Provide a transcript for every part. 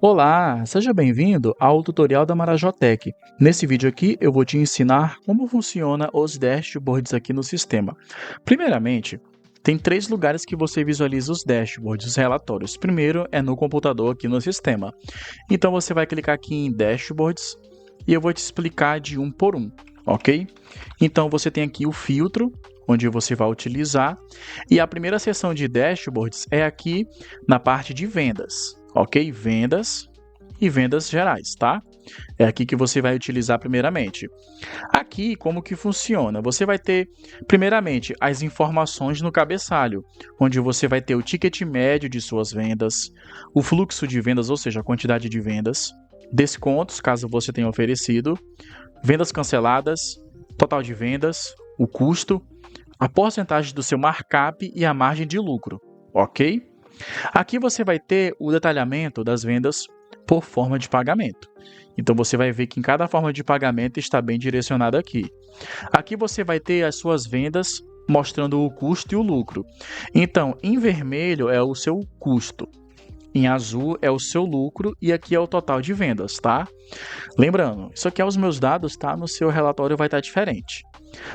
Olá, seja bem-vindo ao tutorial da Marajotec. Nesse vídeo aqui eu vou te ensinar como funciona os dashboards aqui no sistema. Primeiramente, tem três lugares que você visualiza os dashboards, os relatórios. Primeiro é no computador aqui no sistema. Então você vai clicar aqui em dashboards e eu vou te explicar de um por um, ok? Então você tem aqui o filtro, onde você vai utilizar, e a primeira seção de dashboards é aqui na parte de vendas. Ok? Vendas e vendas gerais, tá? É aqui que você vai utilizar primeiramente. Aqui, como que funciona? Você vai ter, primeiramente, as informações no cabeçalho, onde você vai ter o ticket médio de suas vendas, o fluxo de vendas, ou seja, a quantidade de vendas, descontos, caso você tenha oferecido, vendas canceladas, total de vendas, o custo, a porcentagem do seu markup e a margem de lucro, ok? Aqui você vai ter o detalhamento das vendas por forma de pagamento. Então você vai ver que em cada forma de pagamento está bem direcionado aqui. Aqui você vai ter as suas vendas mostrando o custo e o lucro. Então, em vermelho é o seu custo, em azul é o seu lucro e aqui é o total de vendas, tá? Lembrando, isso aqui é os meus dados, tá? No seu relatório vai estar diferente.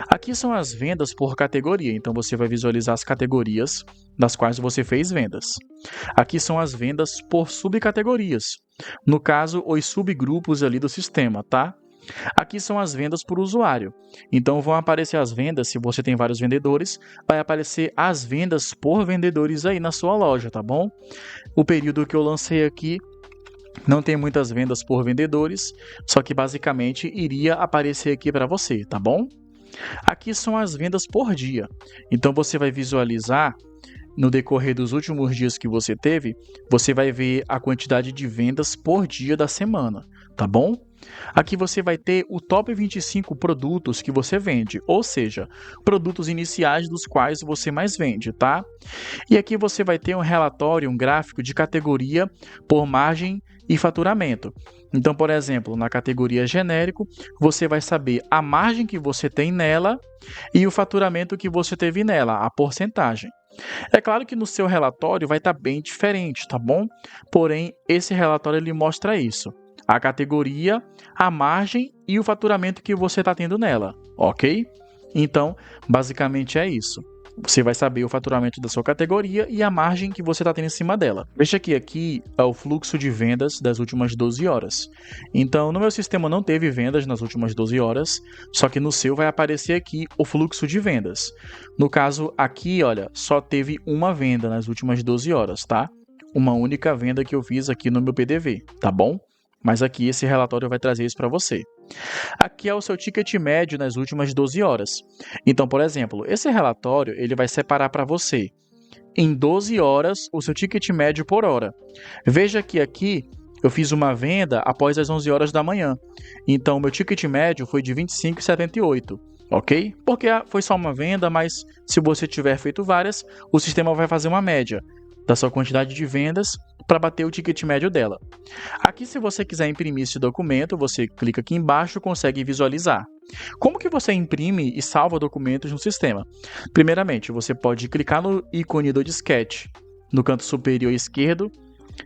Aqui são as vendas por categoria, então você vai visualizar as categorias das quais você fez vendas. Aqui são as vendas por subcategorias, no caso, os subgrupos ali do sistema, tá? Aqui são as vendas por usuário, então vão aparecer as vendas, se você tem vários vendedores, vai aparecer as vendas por vendedores aí na sua loja, tá bom? O período que eu lancei aqui não tem muitas vendas por vendedores, só que basicamente iria aparecer aqui para você, tá bom? Aqui são as vendas por dia. Então você vai visualizar no decorrer dos últimos dias que você teve, você vai ver a quantidade de vendas por dia da semana, tá bom? Aqui você vai ter o top 25 produtos que você vende, ou seja, produtos iniciais dos quais você mais vende, tá? E aqui você vai ter um relatório, um gráfico de categoria por margem e faturamento. Então, por exemplo, na categoria genérico, você vai saber a margem que você tem nela e o faturamento que você teve nela, a porcentagem. É claro que no seu relatório vai estar bem diferente, tá bom? Porém, esse relatório ele mostra isso. A categoria, a margem e o faturamento que você está tendo nela, ok? Então, basicamente é isso. Você vai saber o faturamento da sua categoria e a margem que você está tendo em cima dela. Veja que aqui é o fluxo de vendas das últimas 12 horas. Então, no meu sistema não teve vendas nas últimas 12 horas, só que no seu vai aparecer aqui o fluxo de vendas. No caso, aqui, olha, só teve uma venda nas últimas 12 horas, tá? Uma única venda que eu fiz aqui no meu PDV, tá bom? Mas aqui esse relatório vai trazer isso para você. Aqui é o seu ticket médio nas últimas 12 horas. Então, por exemplo, esse relatório ele vai separar para você em 12 horas o seu ticket médio por hora. Veja que aqui eu fiz uma venda após as 11 horas da manhã. Então, o meu ticket médio foi de R$ 25,78. Ok? Porque foi só uma venda, mas se você tiver feito várias, o sistema vai fazer uma média da sua quantidade de vendas para bater o ticket médio dela. Aqui, se você quiser imprimir esse documento, você clica aqui embaixo e consegue visualizar. Como que você imprime e salva documentos no sistema? Primeiramente, você pode clicar no ícone do disquete no canto superior esquerdo,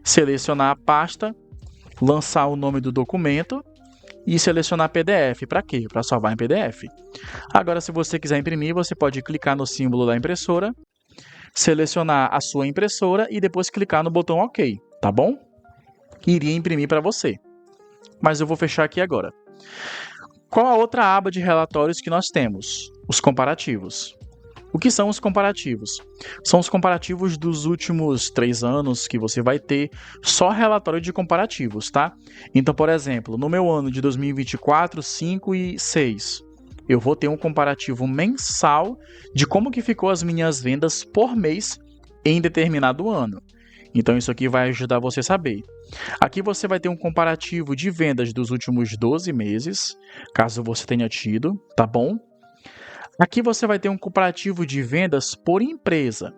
selecionar a pasta, lançar o nome do documento e selecionar PDF. Para quê? Para salvar em PDF. Agora, se você quiser imprimir, você pode clicar no símbolo da impressora, selecionar a sua impressora e depois clicar no botão OK, tá bom? Iria imprimir para você. Mas eu vou fechar aqui agora. Qual a outra aba de relatórios que nós temos? Os comparativos. O que são os comparativos? São os comparativos dos últimos 3 anos que você vai ter só relatório de comparativos, tá? Então, por exemplo, no meu ano de 2024, 5 e 6, eu vou ter um comparativo mensal de como que ficou as minhas vendas por mês em determinado ano. Então, isso aqui vai ajudar você a saber. Aqui você vai ter um comparativo de vendas dos últimos 12 meses, caso você tenha tido, tá bom? Aqui você vai ter um comparativo de vendas por empresa.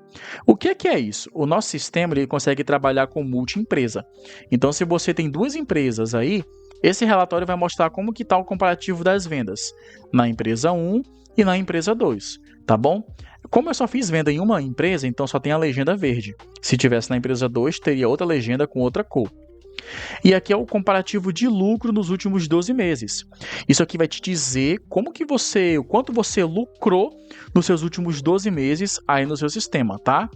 O que é isso? O nosso sistema ele consegue trabalhar com multi-empresa. Então, se você tem 2 empresas aí, esse relatório vai mostrar como que está o comparativo das vendas na empresa 1 e na empresa 2, tá bom? Como eu só fiz venda em uma empresa, então só tem a legenda verde. Se tivesse na empresa 2, teria outra legenda com outra cor. E aqui é o comparativo de lucro nos últimos 12 meses. Isso aqui vai te dizer o quanto você lucrou nos seus últimos 12 meses aí no seu sistema, tá?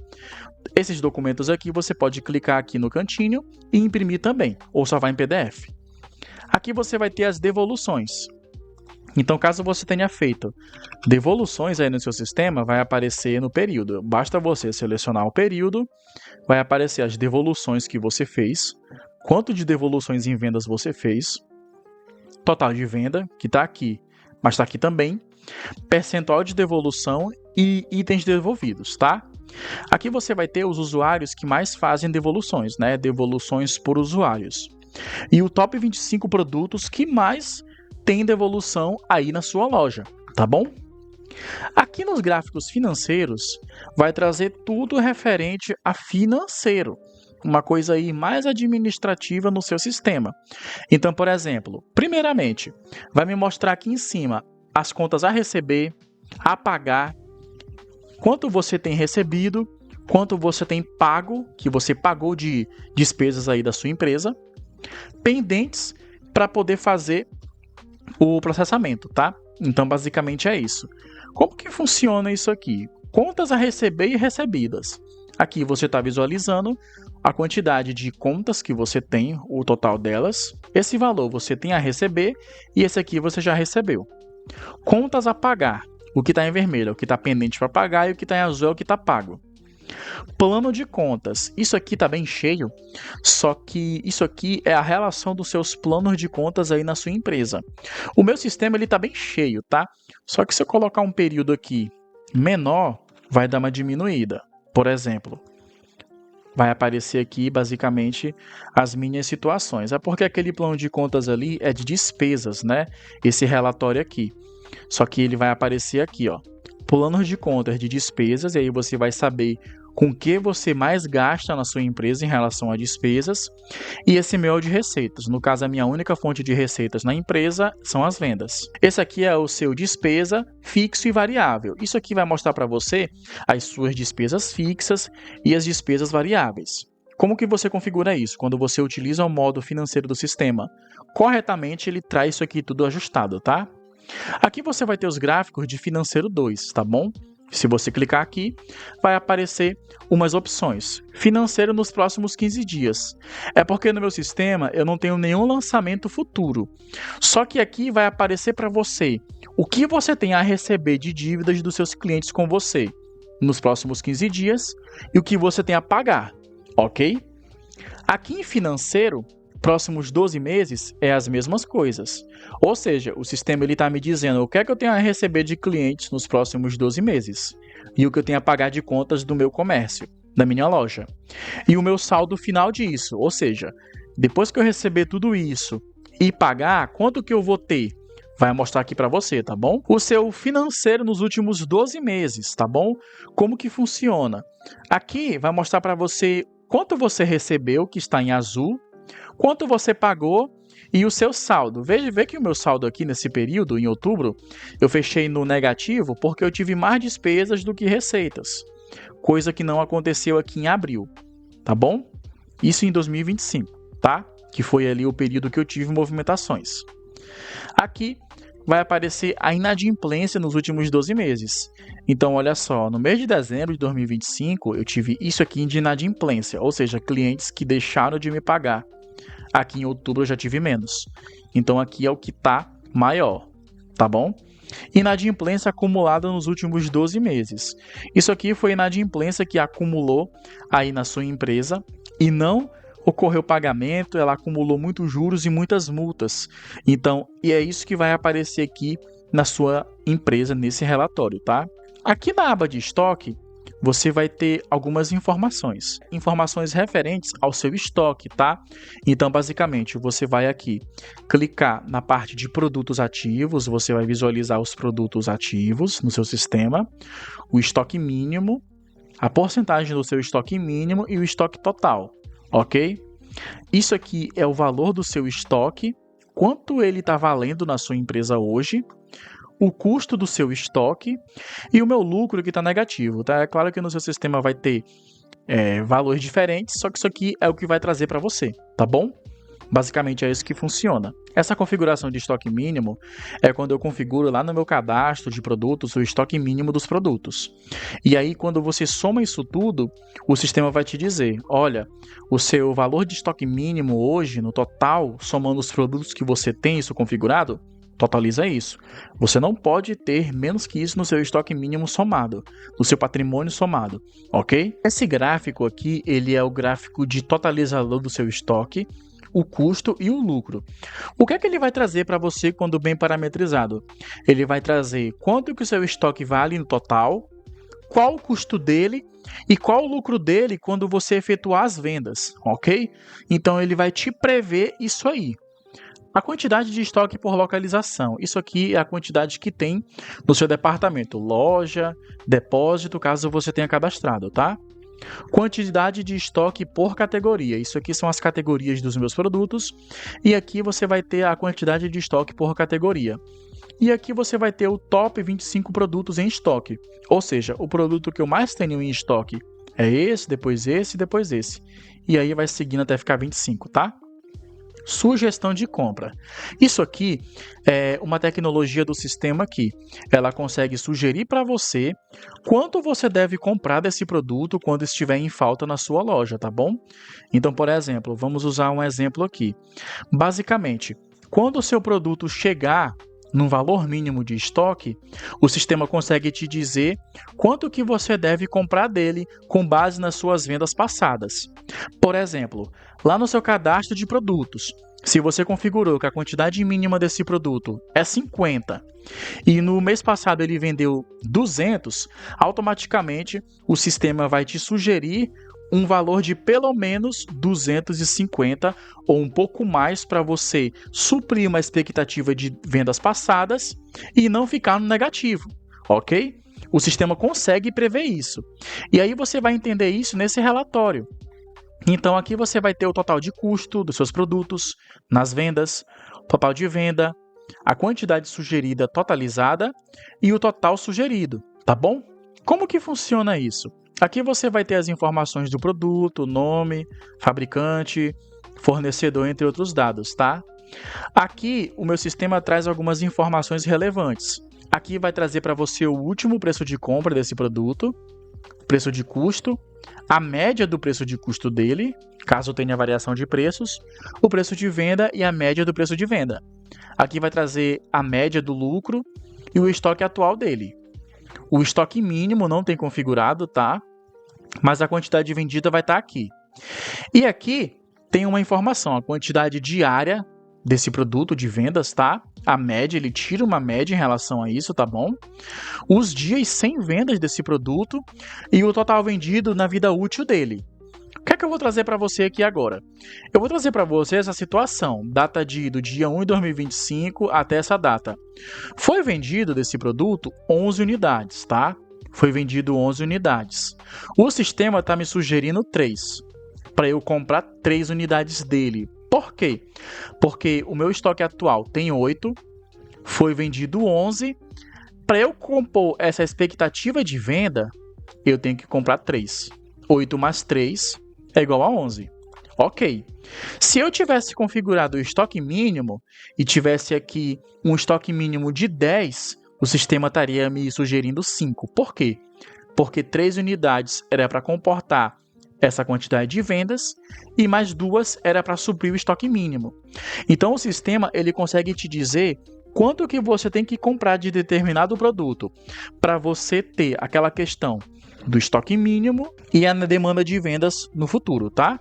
Esses documentos aqui você pode clicar aqui no cantinho e imprimir também, ou salvar em PDF. Aqui você vai ter as devoluções. Então, caso você tenha feito devoluções aí no seu sistema, vai aparecer no período. Basta você selecionar o período, vai aparecer as devoluções que você fez, quanto de devoluções em vendas você fez, total de venda, que está aqui, mas está aqui também, percentual de devolução e itens devolvidos, tá? Aqui você vai ter os usuários que mais fazem devoluções, né? Devoluções por usuários. E o top 25 produtos que mais tem devolução aí na sua loja, tá bom? Aqui nos gráficos financeiros, vai trazer tudo referente a financeiro, uma coisa aí mais administrativa no seu sistema. Então, por exemplo, primeiramente, vai me mostrar aqui em cima as contas a receber, a pagar, quanto você tem recebido, quanto você tem pago, que você pagou de despesas aí da sua empresa, pendentes para poder fazer o processamento, tá? Então, basicamente é isso. Como que funciona isso aqui? Contas a receber e recebidas. Aqui você está visualizando a quantidade de contas que você tem, o total delas. Esse valor você tem a receber e esse aqui você já recebeu. Contas a pagar. O que está em vermelho é o que está pendente para pagar e o que está em azul é o que está pago. Plano de contas. Isso aqui está bem cheio, só que isso aqui é a relação dos seus planos de contas aí na sua empresa. O meu sistema ele está bem cheio, tá? Só que se eu colocar um período aqui menor, vai dar uma diminuída. Por exemplo, vai aparecer aqui basicamente as minhas situações. É porque aquele plano de contas ali é de despesas, né? Esse relatório aqui. Só que ele vai aparecer aqui, ó. Planos de contas de despesas, e aí você vai saber com que você mais gasta na sua empresa em relação a despesas, e esse meu é o de receitas. No caso, a minha única fonte de receitas na empresa são as vendas. Esse aqui é o seu despesa fixo e variável. Isso aqui vai mostrar para você as suas despesas fixas e as despesas variáveis. Como que você configura isso? Quando você utiliza o modo financeiro do sistema corretamente, ele traz isso aqui tudo ajustado, tá? Aqui você vai ter os gráficos de financeiro 2, tá bom? Se você clicar aqui, vai aparecer umas opções. Financeiro nos próximos 15 dias. É porque no meu sistema eu não tenho nenhum lançamento futuro. Só que aqui vai aparecer para você o que você tem a receber de dívidas dos seus clientes com você nos próximos 15 dias e o que você tem a pagar, ok? Aqui em financeiro, próximos 12 meses é as mesmas coisas. Ou seja, o sistema está me dizendo o que é que eu tenho a receber de clientes nos próximos 12 meses e o que eu tenho a pagar de contas do meu comércio, da minha loja. E o meu saldo final disso, ou seja, depois que eu receber tudo isso e pagar, quanto que eu vou ter? Vai mostrar aqui para você, tá bom? O seu financeiro nos últimos 12 meses, tá bom? Como que funciona? Aqui vai mostrar para você quanto você recebeu, que está em azul, quanto você pagou e o seu saldo. Vê que o meu saldo aqui nesse período, em outubro, eu fechei no negativo porque eu tive mais despesas do que receitas. Coisa que não aconteceu aqui em abril, tá bom? Isso em 2025, tá? Que foi ali o período que eu tive movimentações. Aqui vai aparecer a inadimplência nos últimos 12 meses. Então, olha só, no mês de dezembro de 2025, eu tive isso aqui de inadimplência, ou seja, clientes que deixaram de me pagar. Aqui em outubro eu já tive menos. Então, aqui é o que está maior, tá bom? Inadimplência acumulada nos últimos 12 meses. Isso aqui foi inadimplência que acumulou aí na sua empresa e não ocorreu pagamento, ela acumulou muitos juros e muitas multas. Então, e é isso que vai aparecer aqui na sua empresa, nesse relatório, tá? Aqui na aba de estoque, você vai ter algumas informações referentes ao seu estoque, tá? Então, basicamente, você vai aqui clicar na parte de produtos ativos, você vai visualizar os produtos ativos no seu sistema, o estoque mínimo, a porcentagem do seu estoque mínimo e o estoque total, ok? Isso aqui é o valor do seu estoque, quanto ele está valendo na sua empresa hoje, o custo do seu estoque e o meu lucro que está negativo, tá? É claro que no seu sistema vai ter valores diferentes, só que isso aqui é o que vai trazer para você, tá bom? Basicamente é isso que funciona. Essa configuração de estoque mínimo é quando eu configuro lá no meu cadastro de produtos o estoque mínimo dos produtos. E aí, quando você soma isso tudo, o sistema vai te dizer, olha, o seu valor de estoque mínimo hoje, no total, somando os produtos que você tem isso configurado, totaliza isso. Você não pode ter menos que isso no seu estoque mínimo somado, no seu patrimônio somado, ok? Esse gráfico aqui, ele é o gráfico de totalizador do seu estoque, o custo e o lucro. O que é que ele vai trazer para você quando bem parametrizado? Ele vai trazer quanto que o seu estoque vale no total, qual o custo dele e qual o lucro dele quando você efetuar as vendas, ok? Então ele vai te prever isso aí. A quantidade de estoque por localização. Isso aqui é a quantidade que tem no seu departamento, loja, depósito, caso você tenha cadastrado, tá? Quantidade de estoque por categoria. Isso aqui são as categorias dos meus produtos. E aqui você vai ter a quantidade de estoque por categoria. E aqui você vai ter o top 25 produtos em estoque. Ou seja, o produto que eu mais tenho em estoque é esse, depois esse, depois esse. E aí vai seguindo até ficar 25, tá? Sugestão de compra. Isso aqui é uma tecnologia do sistema que ela consegue sugerir para você quanto você deve comprar desse produto quando estiver em falta na sua loja, tá bom? Então, por exemplo, vamos usar um exemplo aqui. Basicamente, quando o seu produto chegar num valor mínimo de estoque, o sistema consegue te dizer quanto que você deve comprar dele com base nas suas vendas passadas. Por exemplo, lá no seu cadastro de produtos, se você configurou que a quantidade mínima desse produto é 50 e no mês passado ele vendeu 200, automaticamente o sistema vai te sugerir um valor de pelo menos 250 ou um pouco mais para você suprir uma expectativa de vendas passadas e não ficar no negativo, ok? O sistema consegue prever isso. E aí você vai entender isso nesse relatório. Então aqui você vai ter o total de custo dos seus produtos nas vendas, total de venda, a quantidade sugerida totalizada e o total sugerido, tá bom? Como que funciona isso? Aqui você vai ter as informações do produto, nome, fabricante, fornecedor, entre outros dados, tá? Aqui o meu sistema traz algumas informações relevantes. Aqui vai trazer para você o último preço de compra desse produto, preço de custo, a média do preço de custo dele, caso tenha variação de preços, o preço de venda e a média do preço de venda. Aqui vai trazer a média do lucro e o estoque atual dele. O estoque mínimo não tem configurado, tá? Mas a quantidade vendida vai estar aqui. E aqui tem uma informação, a quantidade diária desse produto de vendas, tá? A média, ele tira uma média em relação a isso, tá bom? Os dias sem vendas desse produto e o total vendido na vida útil dele. O que é que eu vou trazer para você aqui agora? Eu vou trazer para você essa situação, data do dia 1 de 2025 até essa data. Foi vendido desse produto 11 unidades, tá? Foi vendido 11 unidades. O sistema está me sugerindo 3, para eu comprar 3 unidades dele. Por quê? Porque o meu estoque atual tem 8, foi vendido 11. Para eu compor essa expectativa de venda, eu tenho que comprar 3. 8 mais 3 é igual a 11. Ok. Se eu tivesse configurado o estoque mínimo e tivesse aqui um estoque mínimo de 10, o sistema estaria me sugerindo 5. Por quê? Porque 3 unidades era para comportar essa quantidade de vendas e mais 2 era para suprir o estoque mínimo. Então o sistema ele consegue te dizer quanto que você tem que comprar de determinado produto para você ter aquela questão do estoque mínimo e a demanda de vendas no futuro, tá?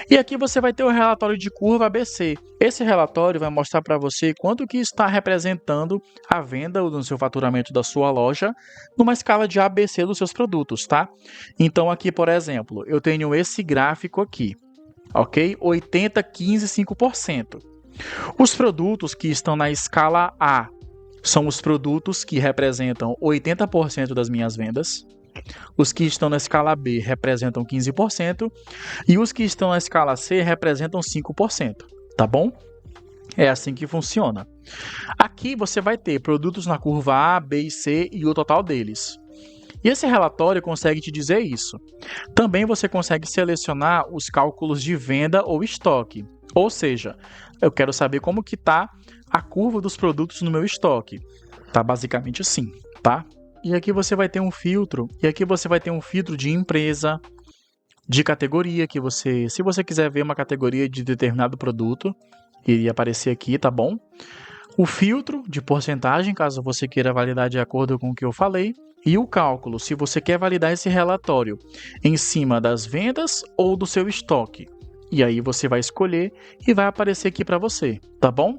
E aqui você vai ter o relatório de curva ABC. Esse relatório vai mostrar para você quanto que está representando a venda no seu faturamento da sua loja numa escala de ABC dos seus produtos, tá? Então aqui, por exemplo, eu tenho esse gráfico aqui, ok? 80, 15, 5%. Os produtos que estão na escala A são os produtos que representam 80% das minhas vendas. Os que estão na escala B representam 15% e os que estão na escala C representam 5%, tá bom? É assim que funciona. Aqui você vai ter produtos na curva A, B e C e o total deles. E esse relatório consegue te dizer isso. Também você consegue selecionar os cálculos de venda ou estoque. Ou seja, eu quero saber como que está a curva dos produtos no meu estoque. Tá basicamente assim, tá? E aqui você vai ter um filtro, de empresa, de categoria que se você quiser ver uma categoria de determinado produto, iria aparecer aqui, tá bom? O filtro de porcentagem, caso você queira validar de acordo com o que eu falei, e o cálculo, se você quer validar esse relatório em cima das vendas ou do seu estoque. E aí você vai escolher e vai aparecer aqui para você, tá bom?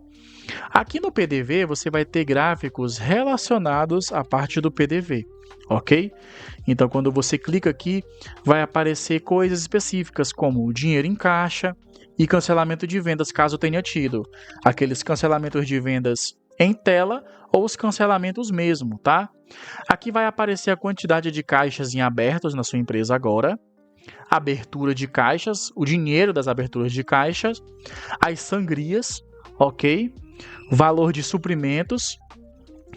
Aqui no PDV você vai ter gráficos relacionados à parte do PDV, ok? Então quando você clica aqui, vai aparecer coisas específicas como o dinheiro em caixa e cancelamento de vendas, caso tenha tido. Aqueles cancelamentos de vendas em tela ou os cancelamentos mesmo, tá? Aqui vai aparecer a quantidade de caixas em abertos na sua empresa agora, abertura de caixas, o dinheiro das aberturas de caixas, as sangrias, ok? Valor de suprimentos,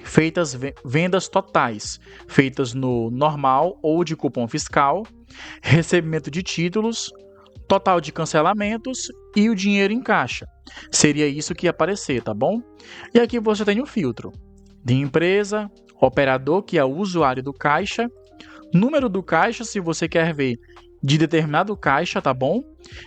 feitas vendas totais, feitas no normal ou de cupom fiscal, recebimento de títulos, total de cancelamentos e o dinheiro em caixa. Seria isso que ia aparecer, tá bom? E aqui você tem o filtro de empresa, operador, que é o usuário do caixa, número do caixa, se você quer ver de determinado caixa, tá bom?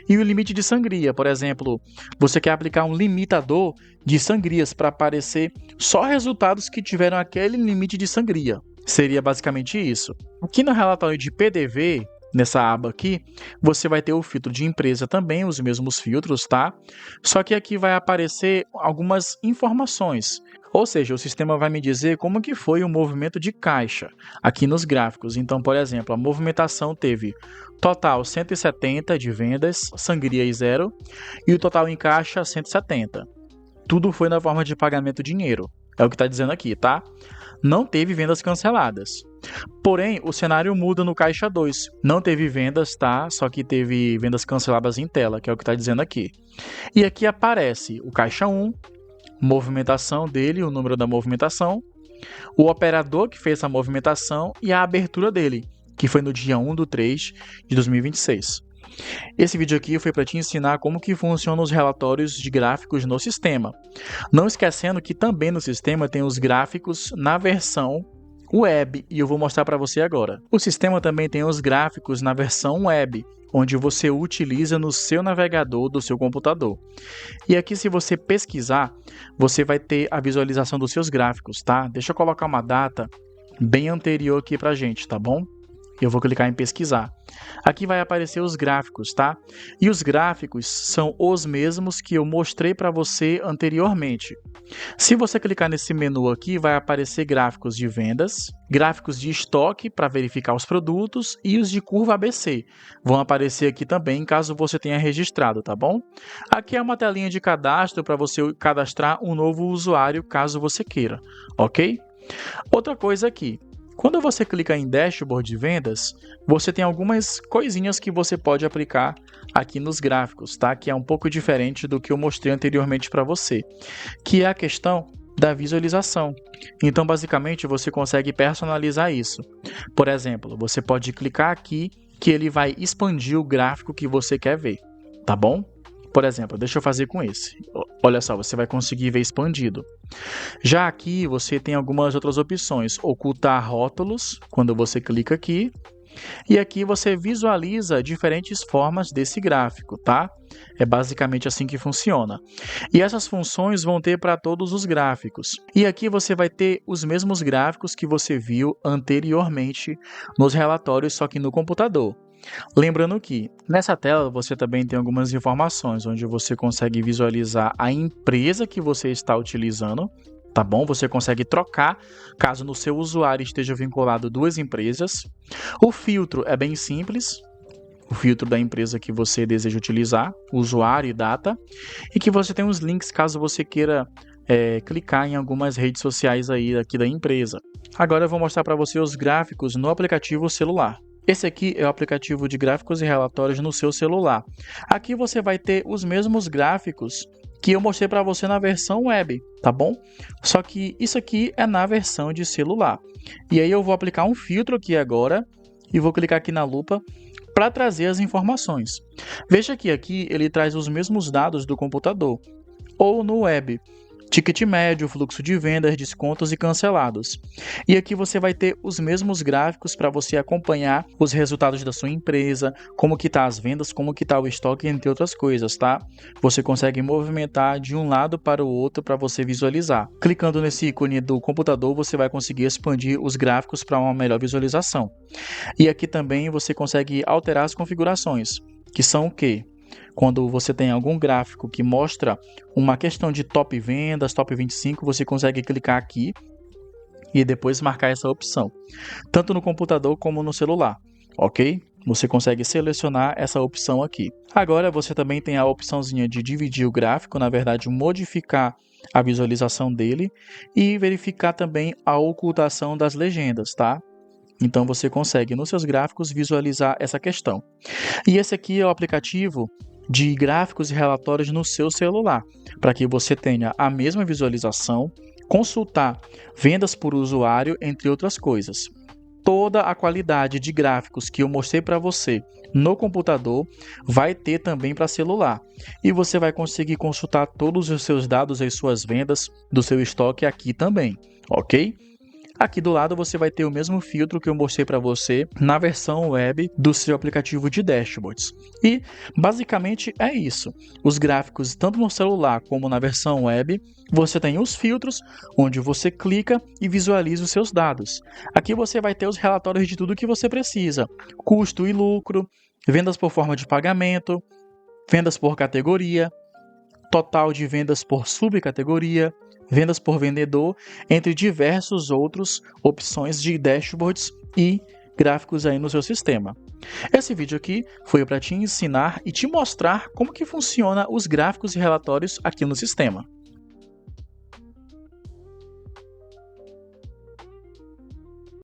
E o limite de sangria, por exemplo, você quer aplicar um limitador de sangrias para aparecer só resultados que tiveram aquele limite de sangria. Seria basicamente isso. Aqui no relatório de PDV, nessa aba aqui, você vai ter o filtro de empresa também, os mesmos filtros, tá? Só que aqui vai aparecer algumas informações. Ou seja, o sistema vai me dizer como que foi o movimento de caixa aqui nos gráficos. Então, por exemplo, a movimentação teve total 170 de vendas, sangria e 0, e o total em caixa 170. Tudo foi na forma de pagamento dinheiro. É o que está dizendo aqui, tá? Não teve vendas canceladas. Porém, o cenário muda no caixa 2. Não teve vendas, tá? Só que teve vendas canceladas em tela, que é o que está dizendo aqui. E aqui aparece o caixa 1, movimentação dele, o número da movimentação, o operador que fez essa movimentação e a abertura dele, que foi no dia 1/3 de 2026. Esse vídeo aqui foi para te ensinar como que funcionam os relatórios de gráficos no sistema. Não esquecendo que também no sistema tem os gráficos na versão web, e eu vou mostrar para você agora. O sistema também tem os gráficos na versão web, onde você utiliza no seu navegador do seu computador. E aqui, se você pesquisar, você vai ter a visualização dos seus gráficos, tá? Deixa eu colocar uma data bem anterior aqui pra gente, tá bom? Eu vou clicar em pesquisar. Aqui vai aparecer os gráficos, tá? E os gráficos são os mesmos que eu mostrei para você anteriormente. Se você clicar nesse menu aqui, vai aparecer gráficos de vendas, gráficos de estoque para verificar os produtos e os de curva ABC. Vão aparecer aqui também, caso você tenha registrado, tá bom? Aqui é uma telinha de cadastro para você cadastrar um novo usuário, caso você queira, ok? Outra coisa aqui. Quando você clica em Dashboard de Vendas, você tem algumas coisinhas que você pode aplicar aqui nos gráficos, tá? Que é um pouco diferente do que eu mostrei anteriormente para você, que é a questão da visualização. Então, basicamente, você consegue personalizar isso. Por exemplo, você pode clicar aqui que ele vai expandir o gráfico que você quer ver, tá bom? Por exemplo, deixa eu fazer com esse. Olha só, você vai conseguir ver expandido. Já aqui você tem algumas outras opções. Ocultar rótulos, quando você clica aqui. E aqui você visualiza diferentes formas desse gráfico, tá? É basicamente assim que funciona. E essas funções vão ter para todos os gráficos. E aqui você vai ter os mesmos gráficos que você viu anteriormente nos relatórios, só que no computador. Lembrando que nessa tela você também tem algumas informações, onde você consegue visualizar a empresa que você está utilizando, tá bom? Você consegue trocar, caso no seu usuário esteja vinculado duas empresas. O filtro é bem simples, o filtro da empresa que você deseja utilizar, usuário e data, e que você tem os links caso você queira clicar em algumas redes sociais aí aqui da empresa. Agora eu vou mostrar para você os gráficos no aplicativo celular. Esse aqui é o aplicativo de gráficos e relatórios no seu celular. Aqui você vai ter os mesmos gráficos que eu mostrei para você na versão web, tá bom? Só que isso aqui é na versão de celular. E aí eu vou aplicar um filtro aqui agora e vou clicar aqui na lupa para trazer as informações. Veja que aqui ele traz os mesmos dados do computador ou no web. Ticket médio, fluxo de vendas, descontos e cancelados. E aqui você vai ter os mesmos gráficos para você acompanhar os resultados da sua empresa, como que tá as vendas, como que tá o estoque, entre outras coisas, tá? Você consegue movimentar de um lado para o outro para você visualizar. Clicando nesse ícone do computador, você vai conseguir expandir os gráficos para uma melhor visualização. E aqui também você consegue alterar as configurações, que são o quê? Quando você tem algum gráfico que mostra uma questão de top vendas, top 25, você consegue clicar aqui e depois marcar essa opção, tanto no computador como no celular, ok? Você consegue selecionar essa opção aqui. Agora você também tem a opçãozinha de dividir o gráfico, na verdade modificar a visualização dele e verificar também a ocultação das legendas, tá? Então você consegue nos seus gráficos visualizar essa questão. E esse aqui é o aplicativo de gráficos e relatórios no seu celular, para que você tenha a mesma visualização, consultar vendas por usuário, entre outras coisas. Toda a qualidade de gráficos que eu mostrei para você no computador vai ter também para celular. E você vai conseguir consultar todos os seus dados e suas vendas do seu estoque aqui também, ok? Aqui do lado você vai ter o mesmo filtro que eu mostrei para você na versão web do seu aplicativo de dashboards. E basicamente é isso. Os gráficos, tanto no celular como na versão web, você tem os filtros, onde você clica e visualiza os seus dados. Aqui você vai ter os relatórios de tudo que você precisa: custo e lucro, vendas por forma de pagamento, vendas por categoria, total de vendas por subcategoria, vendas por vendedor, entre diversos outros opções de dashboards e gráficos aí no seu sistema. Esse vídeo aqui foi para te ensinar e te mostrar como que funciona os gráficos e relatórios aqui no sistema.